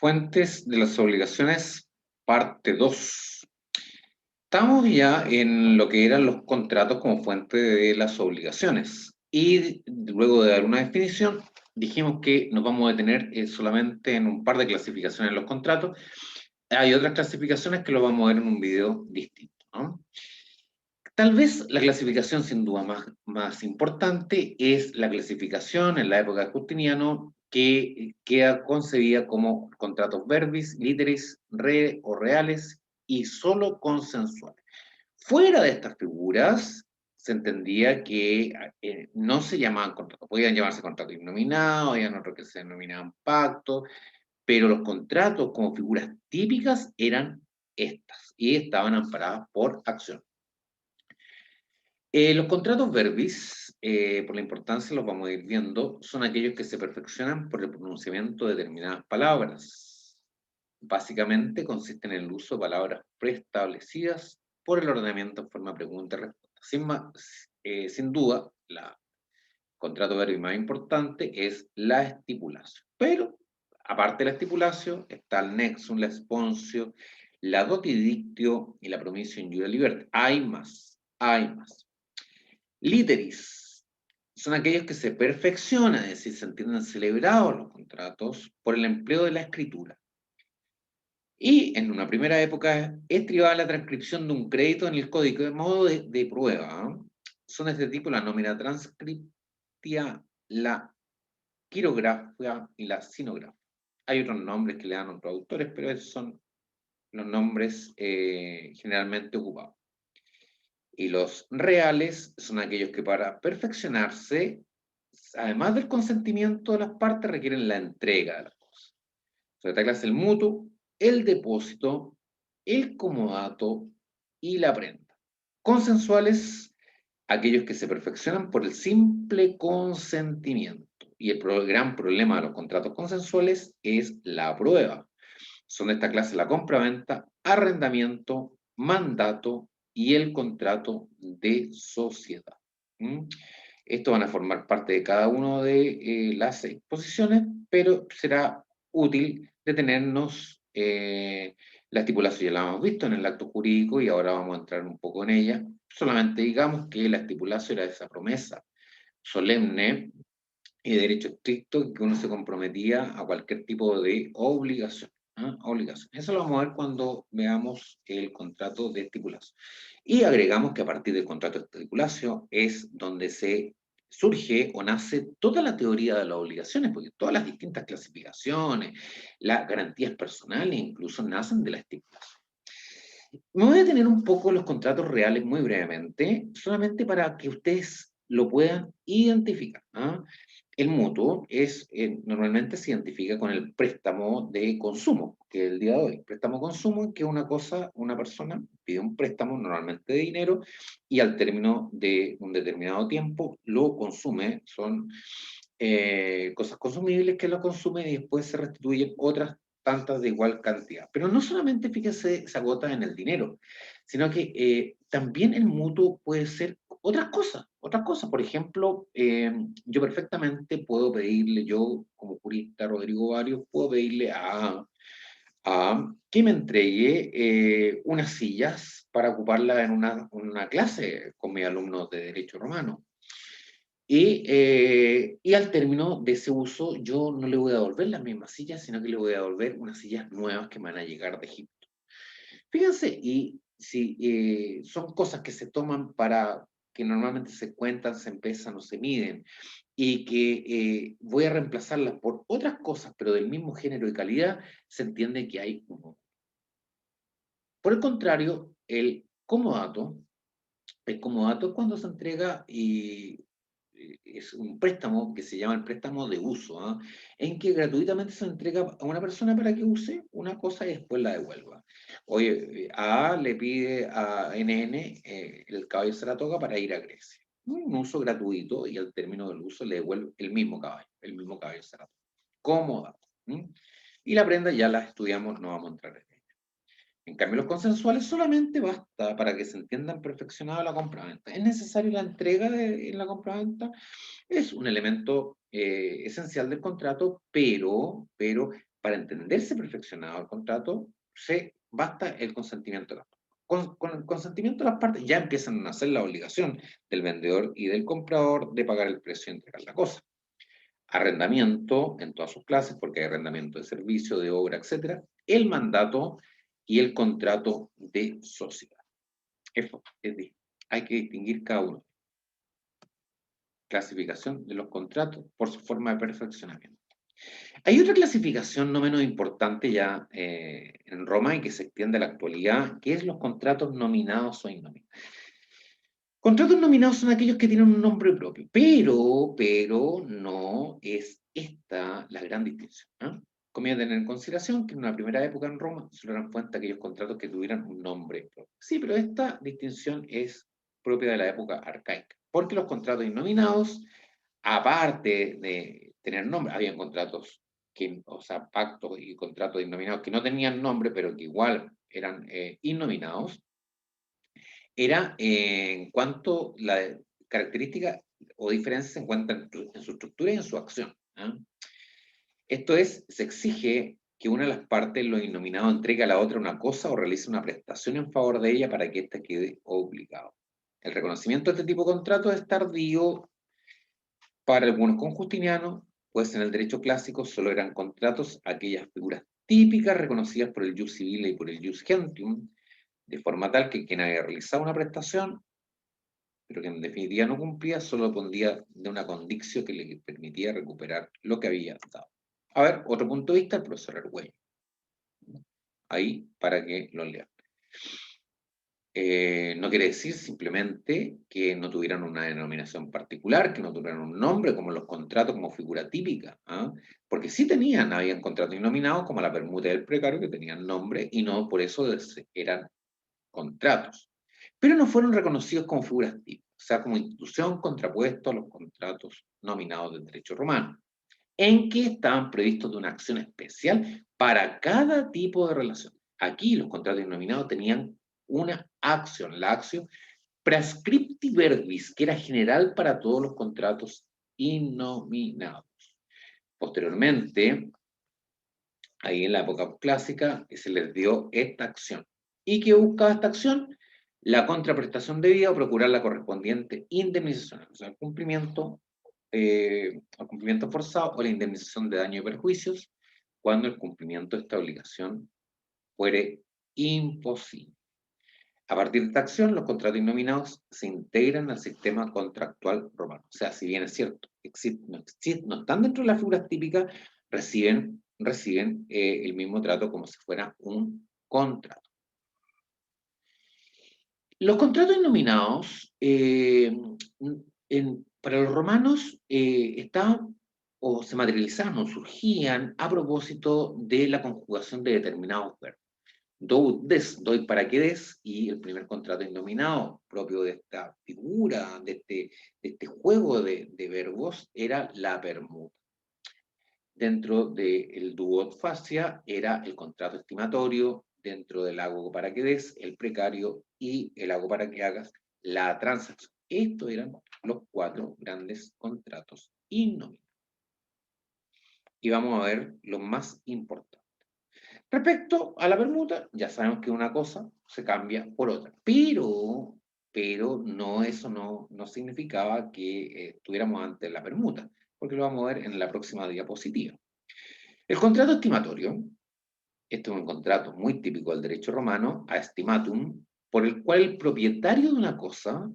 Fuentes de las obligaciones, parte 2. Estamos ya en lo que eran los contratos como fuente de las obligaciones. Y luego de dar una definición, dijimos que nos vamos a detener solamente en un par de clasificaciones en los contratos. Hay otras clasificaciones que lo vamos a ver en un video distinto, ¿no? Tal vez la clasificación sin duda más importante es la clasificación en la época de Justiniano que queda concebida como contratos verbis, literis, re o reales y solo consensuales. Fuera de estas figuras se entendía que no se llamaban contratos, podían llamarse contratos innominados, habían otros que se denominaban pactos, pero los contratos como figuras típicas eran estas y estaban amparadas por acción. Los contratos verbis, por la importancia los vamos a ir viendo, son aquellos que se perfeccionan por el pronunciamiento de determinadas palabras. Básicamente consisten en el uso de palabras preestablecidas por el ordenamiento en forma de pregunta y respuesta. Sin duda, el contrato verbi más importante es la estipulación. Pero, aparte de la estipulación, está el nexum, la esponsio, la dotidictio y la promisio injuria libertad. Hay más, hay más. Literis son aquellos que se perfeccionan, es decir, se entienden celebrados los contratos por el empleo de la escritura. Y en una primera época estribaba la transcripción de un crédito en el código de modo de prueba. Son de este tipo la nómina transcriptia, la quirografía y la sinografía. Hay otros nombres que le dan otros autores, pero esos son los nombres generalmente ocupados. Y los reales son aquellos que para perfeccionarse, además del consentimiento de las partes, requieren la entrega de las cosas. Sobre esta clase el mutuo, el depósito, el comodato y la prenda. Consensuales, aquellos que se perfeccionan por el simple consentimiento. Y el gran problema de los contratos consensuales es la prueba. Son de esta clase la compra-venta, arrendamiento, mandato y el contrato de sociedad. ¿Mm? Estos van a formar parte de cada una de las exposiciones, pero será útil detenernos. La estipulación ya la hemos visto en el acto jurídico y ahora vamos a entrar un poco en ella. Solamente digamos que la estipulación era esa promesa solemne y de derecho estricto que uno se comprometía a cualquier tipo de obligación. Obligación. Eso lo vamos a ver cuando veamos el contrato de estipulación. Y agregamos que a partir del contrato de estipulación es donde se surge o nace toda la teoría de las obligaciones, porque todas las distintas clasificaciones, las garantías personales incluso nacen de la estipulación. Me voy a detener un poco en los contratos reales muy brevemente, solamente para que ustedes lo puedan identificar. El mutuo normalmente se identifica con el préstamo de consumo, que es el día de hoy. Préstamo consumo, que es una cosa, una persona pide un préstamo normalmente de dinero y al término de un determinado tiempo lo consume. Son cosas consumibles que lo consume y después se restituyen otras tantas de igual cantidad. Pero no solamente, fíjese, se agota en el dinero, sino que también el mutuo puede ser otras cosas, otras cosas. Por ejemplo, yo perfectamente puedo pedirle, yo como jurista Rodrigo Varios, puedo pedirle a que me entregue unas sillas para ocuparla en una clase con mis alumnos de Derecho Romano. Y al término de ese uso, yo no le voy a devolver las mismas sillas, sino que le voy a devolver unas sillas nuevas que van a llegar de Egipto. Fíjense, y si son cosas que se toman para que normalmente se cuentan, se pesan o se miden, y que voy a reemplazarlas por otras cosas, pero del mismo género y calidad, se entiende que hay uno. Por el contrario, el comodato es cuando se entrega y es un préstamo que se llama el préstamo de uso, en que gratuitamente se entrega a una persona para que use una cosa y después la devuelva. Oye, A le pide a NN el caballo Saratoga para ir a Grecia. Un uso gratuito y al término del uso le devuelve el mismo caballo Saratoga. Cómoda. Y la prenda ya la estudiamos, no vamos a entrar en ella. En cambio, los consensuales solamente basta para que se entiendan perfeccionada la compraventa. ¿Es necesaria la entrega en la compraventa? Es un elemento esencial del contrato, pero para entenderse perfeccionado el contrato, basta el consentimiento de las partes. Con el consentimiento de las partes ya empiezan a nacer la obligación del vendedor y del comprador de pagar el precio y entregar la cosa. Arrendamiento en todas sus clases, porque hay arrendamiento de servicio, de obra, etc. El mandato y el contrato de sociedad. Eso, hay que distinguir cada uno. Clasificación de los contratos por su forma de perfeccionamiento. Hay otra clasificación no menos importante ya en Roma y que se extiende a la actualidad, que es los contratos nominados o innominados. Contratos nominados son aquellos que tienen un nombre propio, pero no es esta la gran distinción. Conviene tener en consideración que en una primera época en Roma solo eran fuentes aquellos contratos que tuvieran un nombre propio. Sí, pero esta distinción es propia de la época arcaica, porque los contratos innominados, aparte de tener nombre, habían contratos, o sea, pactos y contratos innominados que no tenían nombre, pero que igual eran innominados, era en cuanto la característica o diferencia se encuentra en su estructura y en su acción. Esto es, se exige que una de las partes, lo innominado, entregue a la otra una cosa o realice una prestación en favor de ella para que ésta quede obligado. El reconocimiento de este tipo de contrato es tardío para algunos conjustinianos, pues en el derecho clásico solo eran contratos aquellas figuras típicas reconocidas por el jus civile y por el jus gentium, de forma tal que quien haya realizado una prestación, pero que en definitiva no cumplía, solo pondría de una condicción que le permitía recuperar lo que había dado. A ver, otro punto de vista, el profesor Argüello. Ahí, para que lo lean. No quiere decir simplemente que no tuvieran una denominación particular, que no tuvieran un nombre, como los contratos como figura típica, porque sí habían contratos innominados, como la permuta del precario, que tenían nombre, y no por eso eran contratos. Pero no fueron reconocidos como figuras típicas, o sea, como institución contrapuesto a los contratos nominados del derecho romano, en que estaban previstos de una acción especial para cada tipo de relación. Aquí los contratos innominados tenían una acción, la acción prescripti verbis, que era general para todos los contratos innominados. Posteriormente, ahí en la época clásica, se les dio esta acción. ¿Y qué buscaba esta acción? La contraprestación debida o procurar la correspondiente indemnización, o sea, el cumplimiento forzado o la indemnización de daño y perjuicios cuando el cumplimiento de esta obligación fuere imposible. A partir de esta acción, los contratos innominados se integran al sistema contractual romano. O sea, si bien es cierto, no están dentro de las figuras típicas, reciben el mismo trato como si fuera un contrato. Los contratos innominados, para los romanos, estaban o se materializaban o surgían a propósito de la conjugación de determinados verbos. Do des, doy para que des, y el primer contrato innominado propio de esta figura, de este juego de verbos, era la permuta. Dentro del duo fascia era el contrato estimatorio, dentro del hago para que des, el precario, y el hago para que hagas, la transacción. Estos eran los 4 grandes contratos innominados. Y vamos a ver los más importantes. Respecto a la permuta, ya sabemos que una cosa se cambia por otra, pero eso no significaba que estuviéramos ante la permuta, porque lo vamos a ver en la próxima diapositiva. El contrato estimatorio, este es un contrato muy típico del derecho romano, a estimatum, por el cual el propietario de una cosa,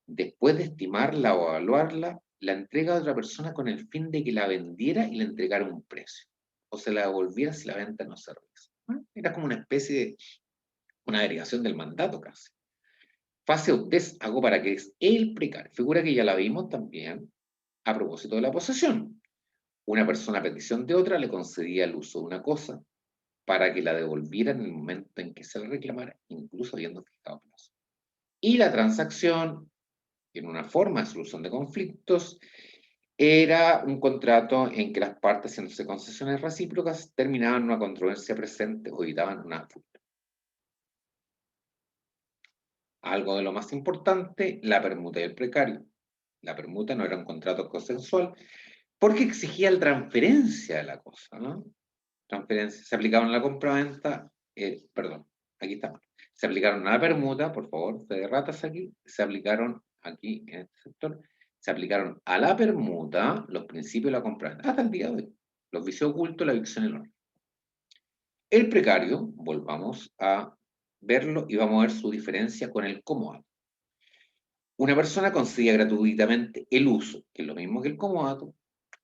después de estimarla o evaluarla, la entrega a otra persona con el fin de que la vendiera y le entregara un precio, o se la devolviera si la venta no se realiza. Era como una especie de una derivación del mandato casi. Face des, hago para que es el precario, figura que ya la vimos también a propósito de la posesión. Una persona a petición de otra le concedía el uso de una cosa para que la devolviera en el momento en que se le reclamara, incluso habiendo fijado plazo. Y la transacción, en una forma de solución de conflictos, era un contrato en que las partes, haciéndose concesiones recíprocas, terminaban una controversia presente o evitaban una futura. Algo de lo más importante, la permuta y el precario. La permuta no era un contrato consensual porque exigía la transferencia de la cosa, ¿no? transferencias, se aplicaron a la compraventa, perdón, aquí está. Se aplicaron a la permuta, por favor, fe de ratas aquí, se aplicaron aquí en este sector, se aplicaron a la permuta los principios de la compraventa, hasta el día de hoy. Los vicios ocultos, la evicción y el honor. El precario, volvamos a verlo y vamos a ver su diferencia con el comodato. Una persona concedía gratuitamente el uso, que es lo mismo que el comodato,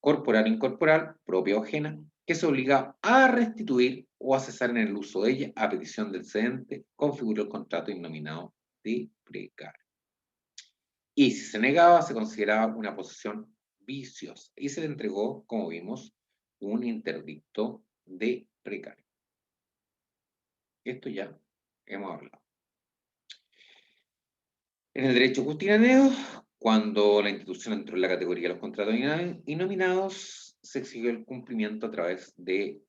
corporal, incorporal, propia o ajena, que se obliga a restituir o a cesar en el uso de ella a petición del cedente, configuró el contrato innominado de precario. Y si se negaba, se consideraba una posesión viciosa y se le entregó, como vimos, un interdicto de precario. Esto ya hemos hablado. En el derecho justinaneo, cuando la institución entró en la categoría de los contratos innominados, se exigió el cumplimiento a través de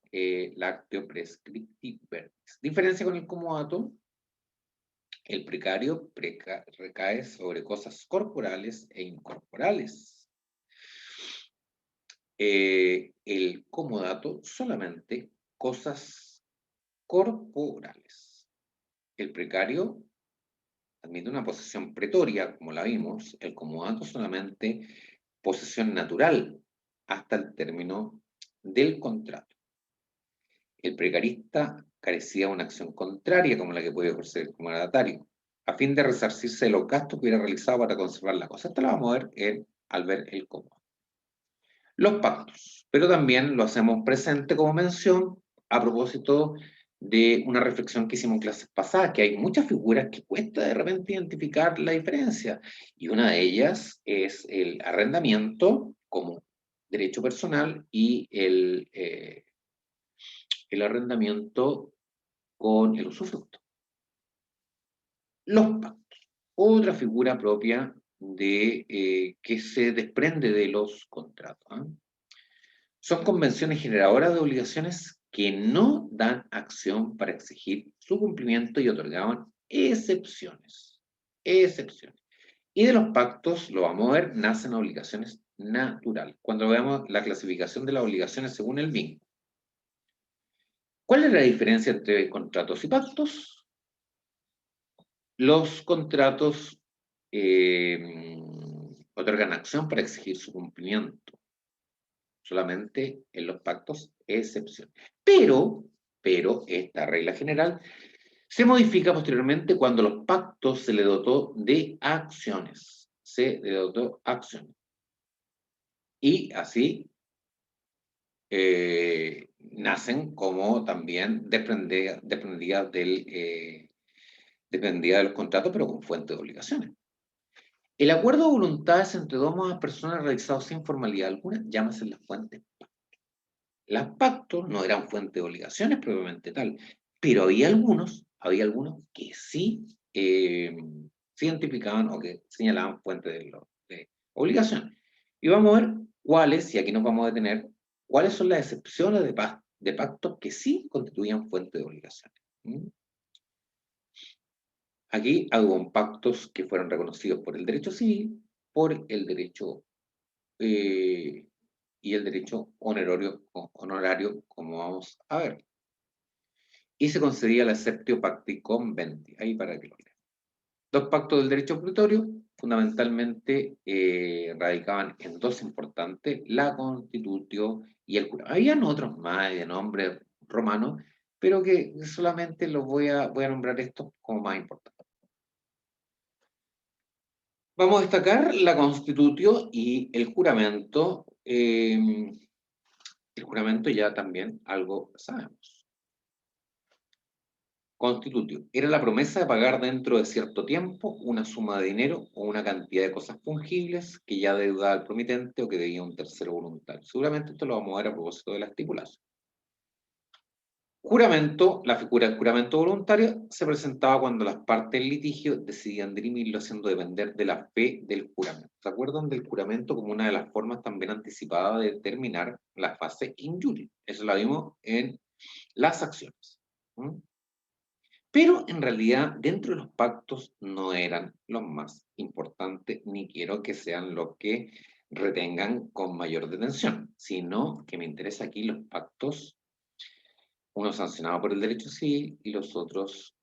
l'actio prescripti verbis. Diferencia con el comodato, el precario recae sobre cosas corporales e incorporales. El comodato solamente cosas corporales. El precario admite una posesión pretoria, como la vimos, el comodato solamente posesión natural hasta el término del contrato. El precarista carecía de una acción contraria como la que puede ejercer el comodatario, a fin de resarcirse de los gastos que hubiera realizado para conservar la cosa. Esto lo vamos a ver al ver el cómodo. Los pactos, pero también lo hacemos presente como mención a propósito de una reflexión que hicimos en clases pasadas, que hay muchas figuras que cuesta de repente identificar la diferencia, y una de ellas es el arrendamiento como derecho personal y el arrendamiento con el usufructo. Los pactos, otra figura propia de que se desprende de los contratos. Son convenciones generadoras de obligaciones que no dan acción para exigir su cumplimiento y otorgaban excepciones. Excepciones. Y de los pactos, lo vamos a ver, nacen obligaciones naturales. Cuando veamos la clasificación de las obligaciones según el vínculo. ¿Cuál es la diferencia entre contratos y pactos? Los contratos otorgan acción para exigir su cumplimiento. Solamente en los pactos, excepción. Pero esta regla general se modifica posteriormente cuando los pactos se le dotó de acciones. Se le dotó acciones. Y así nacen como también dependía de los contratos, pero con fuente de obligaciones. El acuerdo de voluntades entre dos más personas realizado sin formalidad alguna, llámase las fuentes. Las pactos no eran fuente de obligaciones propiamente tal, pero había algunos que sí se identificaban o que señalaban fuente de obligación. Y vamos a ver cuáles, y aquí nos vamos a detener, cuáles son las excepciones de pactos que sí constituían fuente de obligaciones. Aquí hubo pactos que fueron reconocidos por el derecho civil, por el derecho y el derecho honorario, como vamos a ver. Y se concedía el acceptio pacti conventi, ahí para que lo vean. Los pactos del derecho pretorio fundamentalmente radicaban en dos importantes, la constitutio y el juramento. Habían otros más de nombre romano, pero que solamente los voy a nombrar estos como más importantes. Vamos a destacar la constitutio y el juramento. El juramento ya también algo sabemos. Constitutio. Era la promesa de pagar dentro de cierto tiempo una suma de dinero o una cantidad de cosas fungibles que ya deudaba al promitente o que debía un tercero voluntario. Seguramente esto lo vamos a ver a propósito de la estipulación. Juramento. La figura del juramento voluntario se presentaba cuando las partes del litigio decidían dirimirlo haciendo depender de la fe del juramento. ¿Se acuerdan del juramento como una de las formas también anticipadas de determinar la fase injuria? Eso lo vimos en las acciones. Pero en realidad dentro de los pactos no eran los más importantes, ni quiero que sean los que retengan con mayor detención, sino que me interesa aquí los pactos uno sancionado por el derecho civil y los otros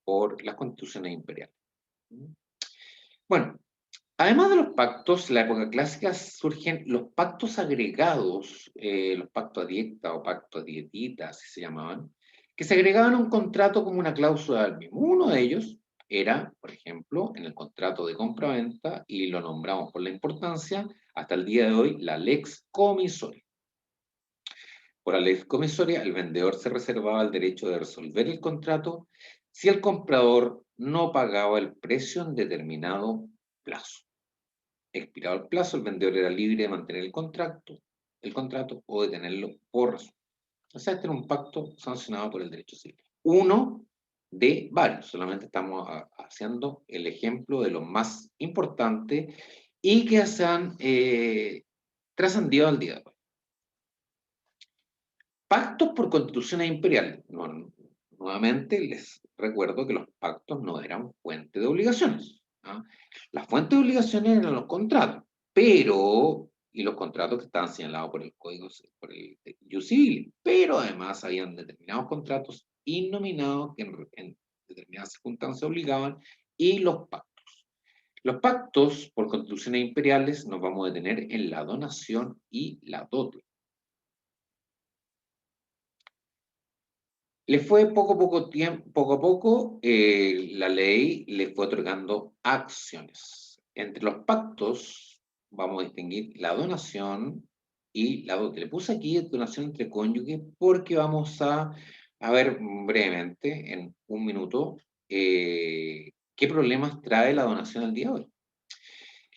por las constituciones imperiales. Bueno, además de los pactos, en la época clásica surgen los pactos agregados, los pactos adiecta o pactos dietita, así se llamaban, que se agregaban a un contrato como una cláusula del mismo. Uno de ellos era, por ejemplo, en el contrato de compra-venta, y lo nombramos por la importancia, hasta el día de hoy, la lex comisoria. Por la lex comisoria, el vendedor se reservaba el derecho de resolver el contrato si el comprador no pagaba el precio en determinado plazo. Expirado el plazo, el vendedor era libre de mantener el contrato o de tenerlo por razón. O sea, este era un pacto sancionado por el derecho civil. Uno de varios, solamente estamos haciendo el ejemplo de lo más importante y que se han trascendido al día de hoy. Pactos por constituciones imperiales. Nuevamente les recuerdo que los pactos no eran fuente de obligaciones. ¿Ah? La fuente de obligaciones eran los contratos, y los contratos que estaban señalados por el Código, por el Ius Civil, pero además habían determinados contratos innominados que en determinadas circunstancias obligaban, y los pactos. Los pactos por constituciones imperiales nos vamos a detener en la donación y la dote. Le fue poco a poco, la ley le fue otorgando acciones. Entre los pactos vamos a distinguir la donación y la dote. Le puse aquí donación entre cónyuges porque vamos a ver brevemente, en un minuto, qué problemas trae la donación al día de hoy.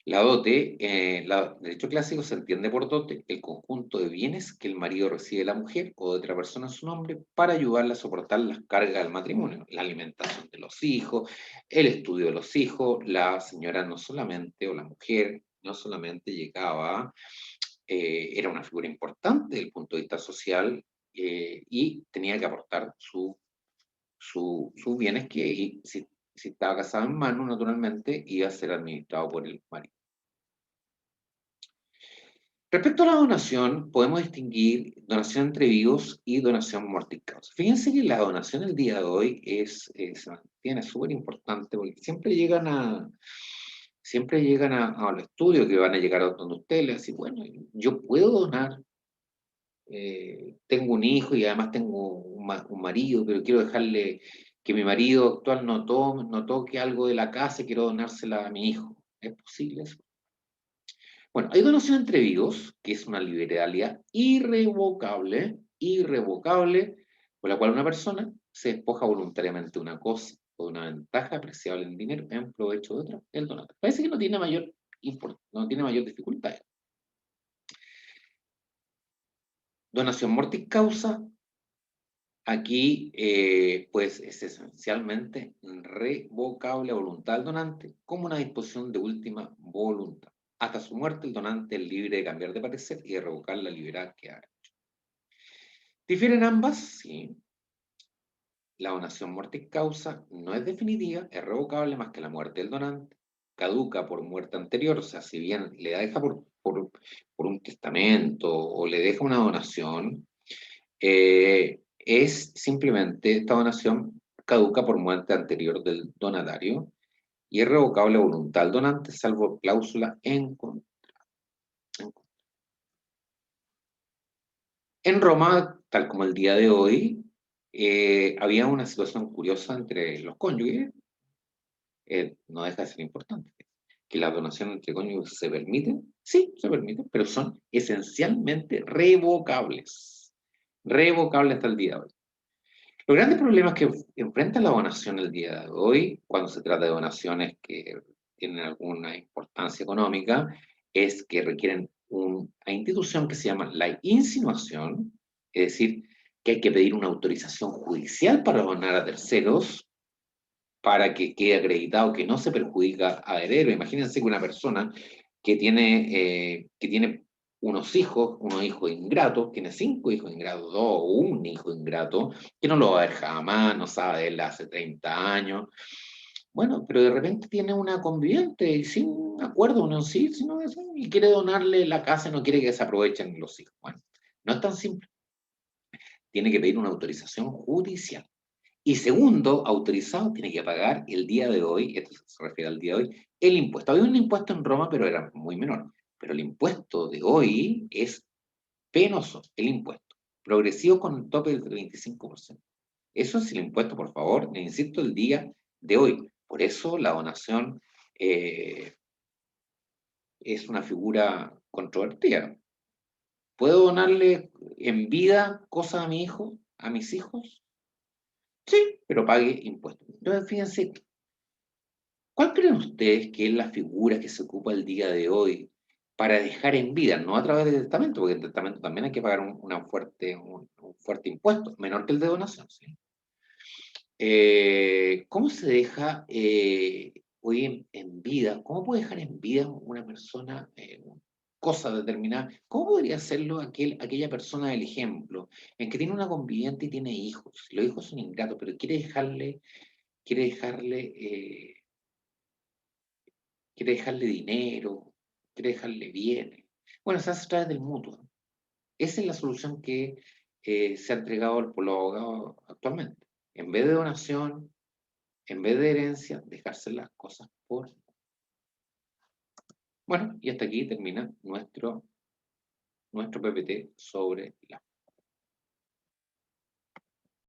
La dote, el derecho clásico se entiende por dote el conjunto de bienes que el marido recibe de la mujer o de otra persona en su nombre para ayudarla a soportar las cargas del matrimonio, la alimentación de los hijos, el estudio de los hijos. La señora no solamente, o la mujer, no solamente llegaba, era una figura importante desde el punto de vista social, y tenía que aportar sus bienes que, y si estaba casada en mano, naturalmente, iba a ser administrado por el marido. Respecto a la donación, podemos distinguir donación entre vivos y donación mortis causa. Fíjense que la donación el día de hoy se mantiene súper importante porque siempre llegan a los estudios que van a llegar a donde ustedes les dicen, bueno, yo puedo donar, tengo un hijo y además tengo un marido, pero quiero dejarle que mi marido actual no toque algo de la casa y quiero donársela a mi hijo. ¿Es posible eso? Bueno, hay donación entre vivos, que es una liberalidad irrevocable, por la cual una persona se despoja voluntariamente de una cosa o de una ventaja apreciable en dinero en provecho de otra, el donante. Parece que no tiene mayor dificultad. Donación mortis causa, aquí pues es esencialmente revocable a voluntad del donante como una disposición de última voluntad. Hasta su muerte, el donante es libre de cambiar de parecer y de revocar la libertad que ha hecho. ¿Difieren ambas? Sí. La donación mortis causa no es definitiva, es revocable más que la muerte del donante. Caduca por muerte anterior, o sea, si bien le deja por un testamento o le deja una donación, es simplemente esta donación caduca por muerte anterior del donatario y es revocable a voluntad del donante, salvo cláusula en contra. En Roma, tal como el día de hoy, había una situación curiosa entre los cónyuges, no deja de ser importante. Que la donación entre cónyuges se permite, sí, se permite, pero son esencialmente revocables. Revocables hasta el día de hoy. Los grandes problemas que enfrenta la donación el día de hoy, cuando se trata de donaciones que tienen alguna importancia económica, es que requieren una institución que se llama la insinuación, es decir, que hay que pedir una autorización judicial para donar a terceros para que quede acreditado que no se perjudica a heredero. Imagínense que una persona que tiene unos hijos ingratos, tiene 5 hijos ingratos, 2 o un hijo ingrato, que no lo va a ver jamás, no sabe de él hace 30 años. Bueno, pero de repente tiene una conviviente y sin acuerdo, no sí, sino y quiere donarle la casa y no quiere que se aprovechen los hijos. Bueno, no es tan simple. tiene que pedir una autorización judicial. Y segundo, autorizado tiene que pagar el día de hoy, esto se refiere al día de hoy, el impuesto. Había un impuesto en Roma, pero era muy menor. Pero el impuesto de hoy es penoso, el impuesto. Progresivo con un tope del 25%. Eso es el impuesto, por favor, le insisto, el día de hoy. Por eso la donación es una figura controvertida. ¿Puedo donarle en vida cosas a mi hijo, a mis hijos? Sí, pero pague impuestos. Entonces, fíjense, ¿cuál creen ustedes que es la figura que se ocupa el día de hoy para dejar en vida, no a través del testamento, porque el testamento también hay que pagar un fuerte impuesto, menor que el de donación, ¿sí? ¿Cómo se deja hoy en vida? ¿Cómo puede dejar en vida una persona cosa determinada? ¿Cómo podría hacerlo aquella persona del ejemplo, en que tiene una conviviente y tiene hijos? Los hijos son ingratos, pero quiere dejarle, eh, quiere dejarle dinero, quiere dejarle bienes. Bueno, se hace a través del mutuo. Esa es la solución que se ha entregado por los abogados actualmente. En vez de donación, en vez de herencia, dejarse las cosas por... Bueno, y hasta aquí termina nuestro PPT sobre la